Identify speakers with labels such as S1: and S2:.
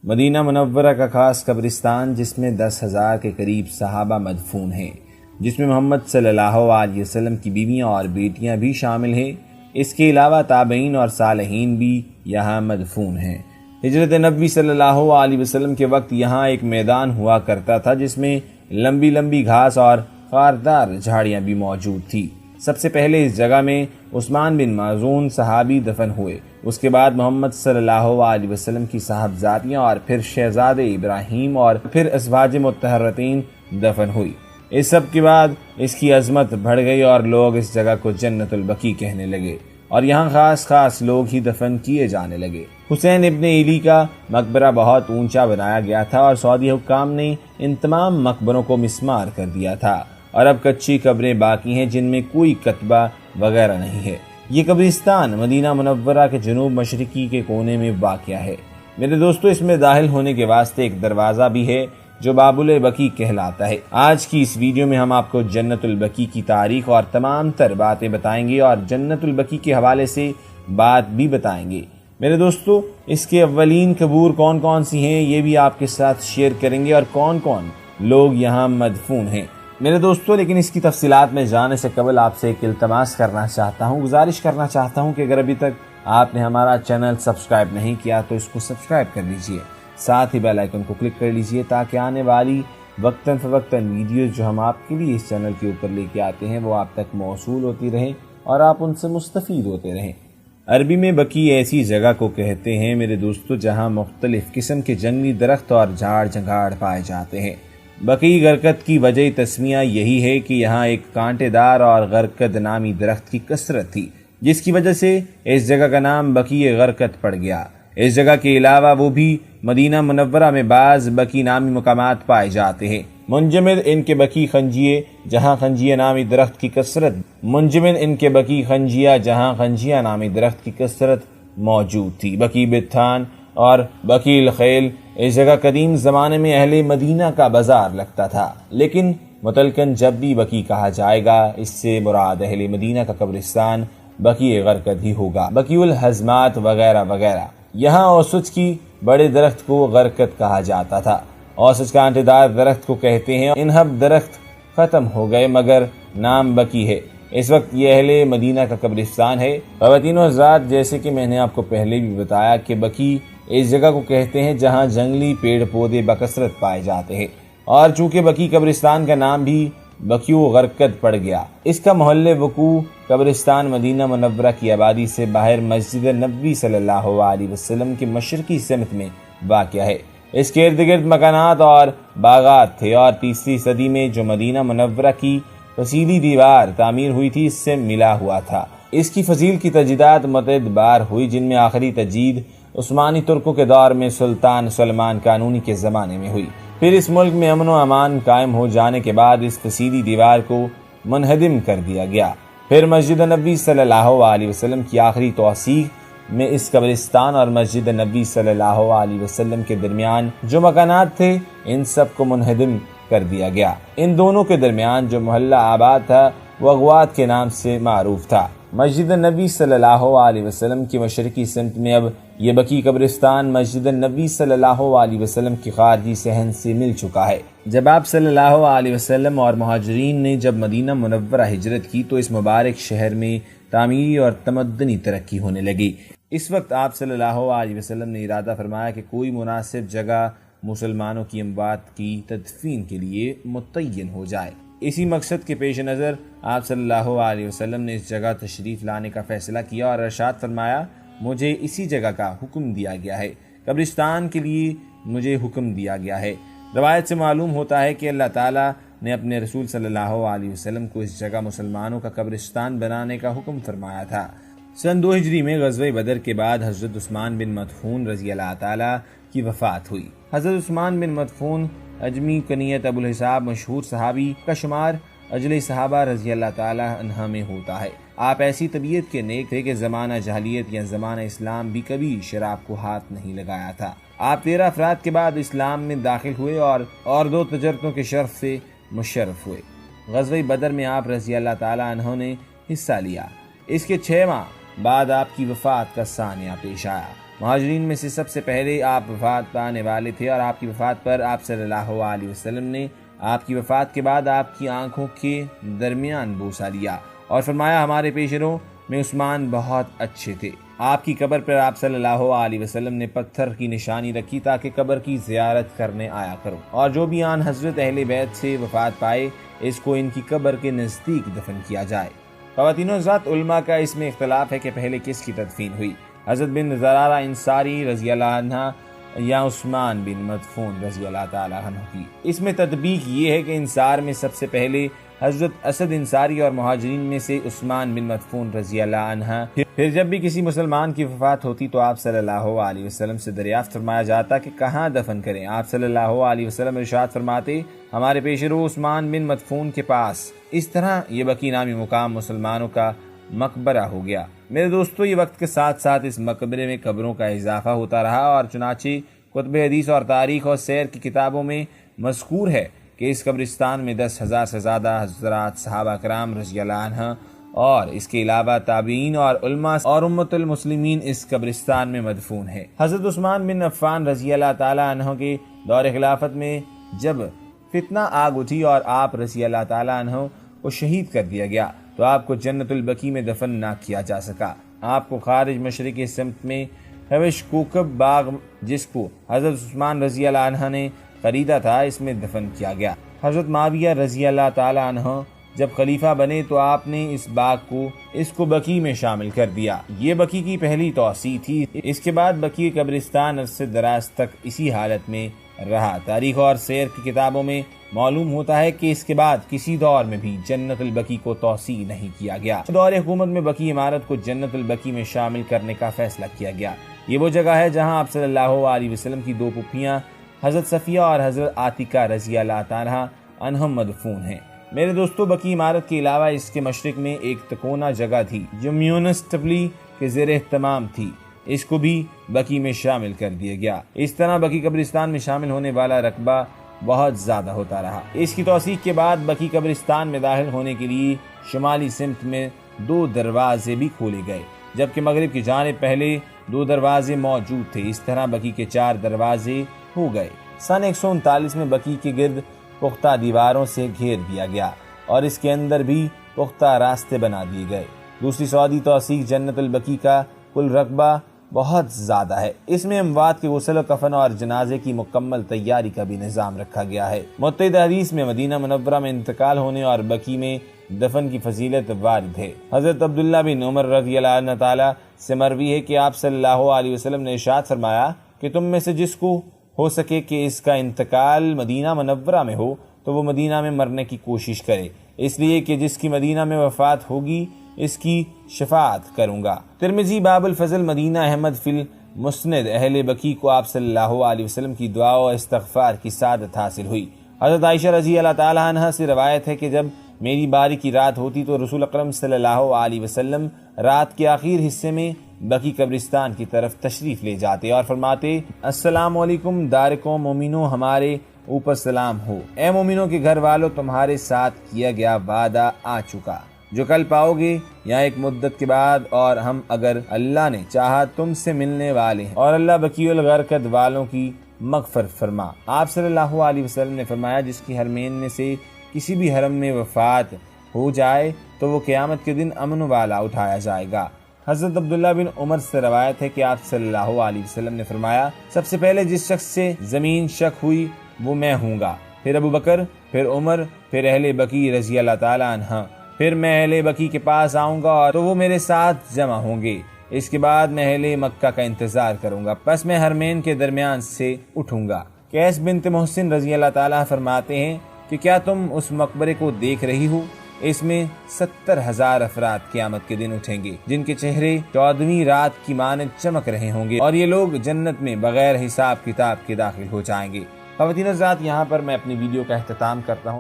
S1: مدینہ منورہ کا خاص قبرستان جس میں 10,000 کے قریب صحابہ مدفون ہیں، جس میں محمد صلی اللہ علیہ وسلم کی بیویاں اور بیٹیاں بھی شامل ہیں۔ اس کے علاوہ تابعین اور صالحین بھی یہاں مدفون ہیں۔ ہجرت نبوی صلی اللہ علیہ وسلم کے وقت یہاں ایک میدان ہوا کرتا تھا جس میں لمبی لمبی گھاس اور خاردار جھاڑیاں بھی موجود تھی۔ سب سے پہلے اس جگہ میں عثمان بن مازون صحابی دفن ہوئے، اس کے بعد محمد صلی اللہ علیہ وسلم کی صاحبزادیاں اور پھر شہزادے ابراہیم اور پھر ازواج مطہرتین دفن ہوئی۔ اس سب کے بعد اس کی عظمت بڑھ گئی اور لوگ اس جگہ کو جنت البقیع کہنے لگے اور یہاں خاص لوگ ہی دفن کیے جانے لگے۔ حسین ابن علی کا مقبرہ بہت اونچا بنایا گیا تھا اور سعودی حکام نے ان تمام مقبروں کو مسمار کر دیا تھا، اور اب کچی قبریں باقی ہیں جن میں کوئی کتبہ وغیرہ نہیں ہے۔ یہ قبرستان مدینہ منورہ کے جنوب مشرقی کے کونے میں واقع ہے۔ میرے دوستو، اس میں داخل ہونے کے واسطے ایک دروازہ بھی ہے جو باب البقیع کہلاتا ہے۔ آج کی اس ویڈیو میں ہم آپ کو جنت البقیع کی تاریخ اور تمام تر باتیں بتائیں گے اور جنت البقیع کے حوالے سے بات بھی بتائیں گے۔ میرے دوستو، اس کے اولین قبور کون کون سی ہیں یہ بھی آپ کے ساتھ شیئر کریں گے اور کون کون لوگ یہاں مدفون ہیں۔ میرے دوستو، لیکن اس کی تفصیلات میں جانے سے قبل آپ سے ایک التماس کرنا چاہتا ہوں، گزارش کرنا چاہتا ہوں کہ اگر ابھی تک آپ نے ہمارا چینل سبسکرائب نہیں کیا تو اس کو سبسکرائب کر لیجئے، ساتھ ہی بیل آئیکن کو کلک کر لیجئے تاکہ آنے والی وقتاً فوقتاً ویڈیوز جو ہم آپ کے لیے اس چینل کے اوپر لے کے آتے ہیں وہ آپ تک موصول ہوتی رہیں اور آپ ان سے مستفید ہوتے رہیں۔ عربی میں بقیع ایسی جگہ کو کہتے ہیں میرے دوستو جہاں مختلف قسم کے جنگلی درخت اور جھاڑ جھنگاڑ پائے جاتے ہیں۔ بقیع غرقد کی وجہ تسمیہ یہی ہے کہ یہاں ایک کانٹے دار اور غرقد نامی درخت کی کثرت تھی، جس کی وجہ سے اس جگہ کا نام بقیع غرقد پڑ گیا۔ اس جگہ کے علاوہ وہ بھی مدینہ منورہ میں بعض بقیع نامی مقامات پائے جاتے ہیں۔ منجمد ان کے بقیع خنجیہ جہاں خنجیہ نامی درخت کی کثرت جہاں خنجیہ نامی درخت کی کثرت موجود تھی۔ بقیع بتان اور بقیع الخیل، اس جگہ قدیم زمانے میں اہل مدینہ کا بازار لگتا تھا، لیکن متلقن جب بھی بقیع کہا جائے گا اس سے مراد اہل مدینہ کا قبرستان بقیع غرقد ہی ہوگا۔ بقیع الحزمات وغیرہ وغیرہ۔ یہاں اوسط کی بڑے درخت کو غرقد کہا جاتا تھا۔ اوسط کانٹے دار درخت کو کہتے ہیں۔ انہب درخت ختم ہو گئے مگر نام بقیع ہے۔ اس وقت یہ اہل مدینہ کا قبرستان ہے۔ خواتین و حضرات، جیسے کہ میں نے آپ کو پہلے بھی بتایا کہ بقیع اس جگہ کو کہتے ہیں جہاں جنگلی پیڑ پودے بکثرت پائے جاتے ہیں، اور چونکہ بقیع قبرستان کا نام بھی بقیع غرقد پڑ گیا، اس کا محل وقوع قبرستان مدینہ منورہ کی آبادی سے باہر مسجد نبوی صلی اللہ علیہ وسلم کے مشرقی سمت میں واقع ہے۔ اس کے ارد گرد مکانات اور باغات تھے، اور 3 صدی میں جو مدینہ منورہ کی فصیلی دیوار تعمیر ہوئی تھی اس سے ملا ہوا تھا۔ اس کی فضیل کی تجدیدات متعدد بار ہوئی، جن میں آخری تجدید عثمانی ترکوں کے دور میں سلطان سلمان قانونی کے زمانے میں ہوئی۔ پھر اس ملک میں امن و امان قائم ہو جانے کے بعد اس فصیلی دیوار کو منہدم کر دیا گیا۔ پھر مسجد نبوی صلی اللہ علیہ وسلم کی آخری توسیع میں اس قبرستان اور مسجد نبوی صلی اللہ علیہ وسلم کے درمیان جو مکانات تھے ان سب کو منہدم کر دیا گیا۔ ان دونوں کے درمیان جو محلہ آباد تھا وہ اغوات کے نام سے معروف تھا۔ مسجد نبوی صلی اللہ علیہ وسلم کی مشرقی سمت میں اب یہ بقیع قبرستان مسجد نبوی صلی اللہ علیہ وسلم کی خارجی صحن سے مل چکا ہے۔ جب آپ صلی اللہ علیہ وسلم اور مہاجرین نے جب مدینہ منورہ ہجرت کی تو اس مبارک شہر میں تعمیری اور تمدنی ترقی ہونے لگی۔ اس وقت آپ صلی اللہ علیہ وسلم نے ارادہ فرمایا کہ کوئی مناسب جگہ مسلمانوں کی اموات کی تدفین کے لیے متعین ہو جائے۔ اسی مقصد کے پیش نظر آپ صلی اللہ علیہ وسلم نے اس جگہ تشریف لانے کا فیصلہ کیا اور ارشاد فرمایا، مجھے اسی جگہ کا حکم دیا گیا ہے، قبرستان کے لیے مجھے حکم دیا گیا ہے۔ روایت سے معلوم ہوتا ہے کہ اللہ تعالیٰ نے اپنے رسول صلی اللہ علیہ وسلم کو اس جگہ مسلمانوں کا قبرستان بنانے کا حکم فرمایا تھا۔ سن 2 ہجری میں غزوہ بدر کے بعد حضرت عثمان بن مدفون رضی اللہ تعالیٰ کی وفات ہوئی۔ حضرت عثمان بن مدفون اجمی کنیت ابو الحساب مشہور صحابی کا شمار اجل صحابہ رضی اللہ تعالیٰ عنہ میں ہوتا ہے۔ آپ ایسی طبیعت کے نیک تھے کہ زمانہ جاہلیت یا زمانہ اسلام بھی کبھی شراب کو ہاتھ نہیں لگایا تھا۔ آپ 13 افراد کے بعد اسلام میں داخل ہوئے اور 2 تجربتوں کے شرف سے مشرف ہوئے۔ غزوہ بدر میں آپ رضی اللہ تعالیٰ عنہ نے حصہ لیا۔ اس کے 6 ماہ بعد آپ کی وفات کا ثانیہ پیش آیا۔ مہاجرین میں سے سب سے پہلے آپ وفات پانے والے تھے، اور آپ کی وفات پر آپ صلی اللہ علیہ وسلم نے آپ کی وفات کے بعد آپ کی آنکھوں کے درمیان بوسہ لیا اور فرمایا ہمارے پیش رو میں عثمان بہت اچھے تھے۔ آپ کی قبر پر آپ صلی اللہ علیہ وسلم نے پتھر کی نشانی رکھی تاکہ قبر کی زیارت کرنے آیا کرو، اور جو بھی آن حضرت اہل بیت سے وفات پائے اس کو ان کی قبر کے نزدیک دفن کیا جائے۔ خواتین و حضرات، علماء کا اس میں اختلاف ہے کہ پہلے کس کی تدفین ہوئی، حضرت بن زرارہ انصاری رضی اللہ عنہ یا عثمان بن مدفون رضی اللہ تعالی عنہ کی۔ اس میں تطبیق یہ ہے کہ انصار میں سب سے پہلے حضرت اسد انصاری اور مہاجرین میں سے عثمان بن مدفون رضی اللہ عنہ۔ پھر جب بھی کسی مسلمان کی وفات ہوتی تو آپ صلی اللہ علیہ وسلم سے دریافت فرمایا جاتا کہ کہاں دفن کریں۔ آپ صلی اللہ علیہ وسلم ارشاد فرماتے ہمارے پیش رو عثمان بن مدفون کے پاس۔ اس طرح یہ بقیع نامی مقام مسلمانوں کا مقبرہ ہو گیا۔ میرے دوستو، یہ وقت کے ساتھ ساتھ اس مقبرے میں قبروں کا اضافہ ہوتا رہا، اور چنانچہ کتب حدیث اور تاریخ اور سیر کی کتابوں میں مذکور ہے کہ اس قبرستان میں 10,000 سے زیادہ حضرات صحابہ کرام رضی اللہ عنہ اور اس کے علاوہ تابعین اور علماء اور امت المسلمین اس قبرستان میں مدفون ہے۔ حضرت عثمان بن عفان رضی اللہ تعالی عنہ کے دور خلافت میں جب فتنہ آگ اٹھی اور آپ رضی اللہ تعالی عنہ کو شہید کر دیا گیا تو آپ کو جنت البقیع میں دفن نہ کیا جا سکا۔ آپ کو خارج مشرقی سمت میں حوش کوکب باغ، جس کو حضرت عثمان رضی اللہ عنہ نے خریدا تھا، اس میں دفن کیا گیا۔ حضرت معاویہ رضی اللہ تعالی عنہ جب خلیفہ بنے تو آپ نے اس باغ کو بقیع میں شامل کر دیا۔ یہ بقیع کی پہلی توسیع تھی۔ اس کے بعد بقیع قبرستان عرصے دراز تک اسی حالت میں رہا۔ تاریخ اور سیر کی کتابوں میں معلوم ہوتا ہے کہ اس کے بعد کسی دور میں بھی جنت البقیع کو توسیع نہیں کیا گیا۔ دور حکومت میں بقیع عمارت کو جنت البقیع میں شامل کرنے کا فیصلہ کیا گیا۔ یہ وہ جگہ ہے جہاں آپ صلی اللہ علیہ وسلم کی 2 پھوپھیاں حضرت صفیہ اور حضرت عاتکہ رضی اللہ تعالی عنہم مدفون ہیں۔ میرے دوستو، بقیع عمارت کے علاوہ اس کے مشرق میں ایک تکونا جگہ تھی جو میونسٹپلی کے زیر اہتمام تھی، اس کو بھی بقیع میں شامل کر دیا گیا۔ اس طرح بقیع قبرستان میں شامل ہونے والا رقبہ بہت زیادہ ہوتا رہا۔ اس کی توسیع کے بعد بقیع قبرستان میں داخل ہونے کے لیے شمالی سمت میں 2 دروازے بھی کھولے گئے، جبکہ مغرب کی جانب پہلے 2 دروازے موجود تھے۔ اس طرح بقیع کے 4 دروازے ہو گئے۔ سن 139 میں بقیع کے گرد پختہ دیواروں سے گھیر دیا گیا اور اس کے اندر بھی پختہ راستے بنا دیے گئے۔ دوسری سعودی توسیع جنت البقیع کا کل رقبہ بہت زیادہ ہے۔ اس میں اموات کے غسل و کفن اور جنازے کی مکمل تیاری کا بھی نظام رکھا گیا ہے۔ متحدہ حدیث میں مدینہ منورہ میں انتقال ہونے اور بقیع میں دفن کی فضیلت وارد ہے۔ حضرت عبداللہ بن عمر رضی اللہ عنہ تعالی سے مروی ہے کہ آپ صلی اللہ علیہ وسلم نے ارشاد فرمایا کہ تم میں سے جس کو ہو سکے کہ اس کا انتقال مدینہ منورہ میں ہو تو وہ مدینہ میں مرنے کی کوشش کرے، اس لیے کہ جس کی مدینہ میں وفات ہوگی اس کی شفاعت کروں گا۔ ترمذی باب الفضل مدینہ احمد فی المسند اہل بقیع کو آپ صلی اللہ علیہ وسلم کی دعا و استغفار کی سعادت حاصل ہوئی۔ حضرت عائشہ رضی اللہ تعالی عنہ سے روایت ہے کہ جب میری باری کی رات ہوتی تو رسول اکرم صلی اللہ علیہ وسلم رات کے آخر حصے میں بقیع قبرستان کی طرف تشریف لے جاتے اور فرماتے السلام علیکم دار قوم مومنو، ہمارے اوپر سلام ہو، اے مومنوں کے گھر والوں، تمہارے ساتھ کیا گیا وعدہ آ چکا جو کل پاؤ گے یا ایک مدت کے بعد، اور ہم اگر اللہ نے چاہا تم سے ملنے والے ہیں، اور اللہ بقیع الغرقد والوں کی مغفرت فرما۔ آپ صلی اللہ علیہ وسلم نے فرمایا جس کی حرمین میں سے کسی بھی حرم میں وفات ہو جائے تو وہ قیامت کے دن امن والا اٹھایا جائے گا۔ حضرت عبداللہ بن عمر سے روایت ہے کہ آپ صلی اللہ علیہ وسلم نے فرمایا سب سے پہلے جس شخص سے زمین شک ہوئی وہ میں ہوں گا، پھر ابو بکر، پھر عمر، پھر اہل بقیع رضی اللہ تعالی عنہ، پھر میں اہل بقیع کے پاس آؤں گا تو وہ میرے ساتھ جمع ہوں گے، اس کے بعد میں اہل مکہ کا انتظار کروں گا، پس میں حرمین کے درمیان سے اٹھوں گا۔ قیس بنت محسن رضی اللہ تعالیٰ فرماتے ہیں کہ کیا تم اس مقبرے کو دیکھ رہی ہو؟ اس میں 70,000 افراد قیامت کے دن اٹھیں گے جن کے چہرے 14ویں رات کی مانند چمک رہے ہوں گے، اور یہ لوگ جنت میں بغیر حساب کتاب کے داخل ہو جائیں گے۔ خواتین حضرات، یہاں پر میں اپنی ویڈیو کا اختتام کرتا ہوں۔